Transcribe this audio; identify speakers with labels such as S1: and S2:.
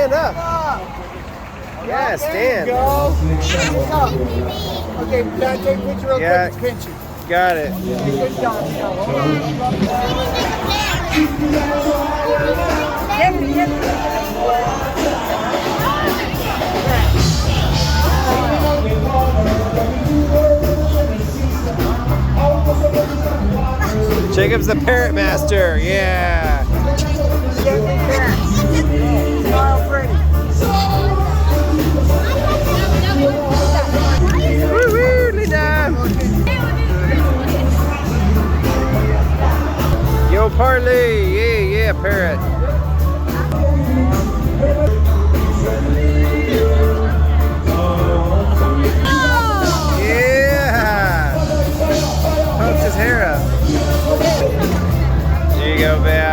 S1: stand up. Yeah, stand.
S2: Go. Okay, Dad, take a picture real
S1: Yeah.
S2: quick. Pinch it.
S1: Got it.
S2: Good job.
S1: Jacob's the parrot master. Yeah.
S2: Smile pretty.
S1: Woo-woo, Linda. Yo, Parley. Yeah, parrot. Yeah. Poked his hair up. There you go, Val.